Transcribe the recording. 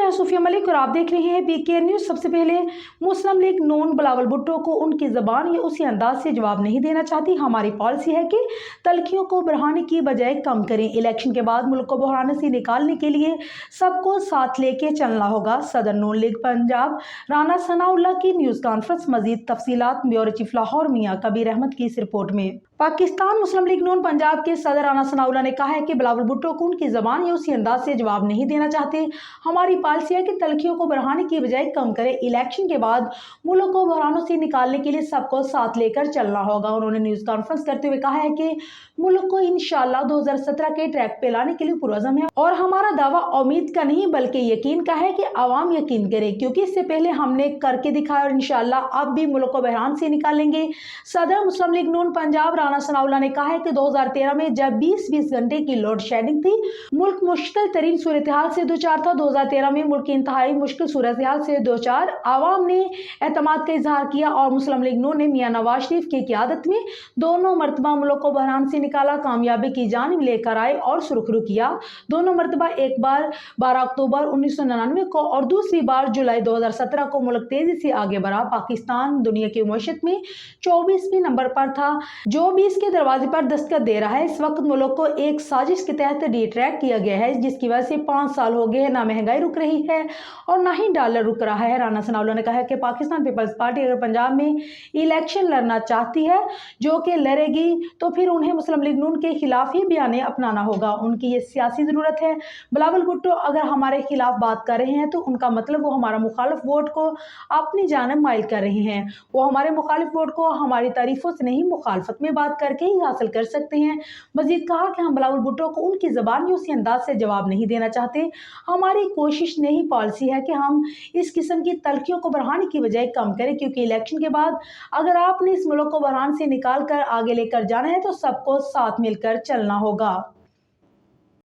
मैं सूफिया मलिक और आप देख रहे हैं PKN न्यूज़। सबसे पहले, मुस्लिम लीग नून बिलावल भुट्टो को उनकी ज़बान या उसी अंदाज से जवाब नहीं देना चाहती। हमारी पॉलिसी है कि तलखियों को बढ़ाने की बजाय कम करें। इलेक्शन के बाद मुल्क को बहराने से निकालने के लिए सबको साथ लेके चलना होगा। सदर नून लीग पंजाब राना सनाउल्लाह की न्यूज़ कॉन्फ्रेंस। मजीद तफसीलात ब्यूरो चीफ लाहौर मियां कबीर अहमद की इस रिपोर्ट में। पाकिस्तान मुस्लिम लीग नून पंजाब के सदर राना सनाउल्लाह ने कहा है कि बिलावल भुट्टो को उनकी ज़बान या उसी अंदाज से जवाब नहीं देना चाहते। हमारी पॉलिसी है कि तलखियों को बढ़ाने की बजाय कम करें। इलेक्शन के बाद मुल्क को बहरानों से निकालने के लिए सबको साथ लेकर चलना होगा। उन्होंने न्यूज़ कॉन्फ्रेंस करते हुए कहा है कि मुल्क को इंशाअल्लाह 2017 के ट्रैक पे लाने के लिए पुरअज़्म है और हमारा दावा उम्मीद का नहीं बल्कि यकीन का है कि आवाम यकीन करे, क्योंकि इससे पहले हमने करके दिखाया और इंशाअल्लाह अब भी मुल्क को बहरान से निकालेंगे। सदर मुस्लिम लीग नून पंजाब राना सनाउल्लाह ने कहा है कि 2013 में जब 20-20 घंटे की लोड शेडिंग थी, मुल्क मुश्किल तरीन सूरत हाल से दो चार था। 2013 में मुल्क की इंतहाई मुश्किल सूरत हाल से दो चार आवाम ने एतमाद का इजहार किया और मुस्लिम लीग नून ने मियां नवाज शरीफ की क़यादत में दोनों मरतबा मुल्क को बहरान से निकाला, कामयाबी की जानिब लेकर आए और सुरखरू किया। दोनों मरतबा, एक बार 12 अक्टूबर 1999 को और दूसरी बार जुलाई 2017 को मुल्क तेजी से आगे बढ़ा। पाकिस्तान दुनिया की मुआशरत में 24वें नंबर पर था, जो 20 के दरवाजे पर दस्तखत दे रहा है। इस वक्त मुल्क को एक साजिश के तहत डिट्रैक किया गया है, जिसकी वजह से 5 साल हो गए हैं ना महंगाई रुक रही है और ना ही डॉलर रुक रहा है। राना सनाउल्लाह ने कहा है कि पाकिस्तान पीपल्स पार्टी अगर पंजाब में इलेक्शन लड़ना चाहती है, जो कि लड़ेगी, तो फिर उन्हें मुस्लिम लीग नून के खिलाफ ही बयान अपनाना होगा। उनकी ये सियासी ज़रूरत है। बिलावल भुट्टो अगर हमारे खिलाफ बात कर रहे हैं तो उनका मतलब वो हमारा मुखालिफ वोट को अपनी जानिब माइल कर रहे हैं। वो हमारे मुखालिफ वोट को हमारी तारीफों से नहीं, मुखालफत में बात करके ही हासिल कर सकते हैं। मजीद कहा कि हम बिलावल भुट्टो को उनकी ज़बान या उसी अंदाज से जवाब नहीं देना चाहते। हमारी कोशिश नहीं, पॉलिसी है कि हम इस किस्म की तलखियों को बढ़ाने की बजाय कम करें, क्योंकि इलेक्शन के बाद अगर आपने इस मुल्क को बहरान से निकाल कर आगे लेकर जाना है तो सबको साथ मिलकर चलना होगा।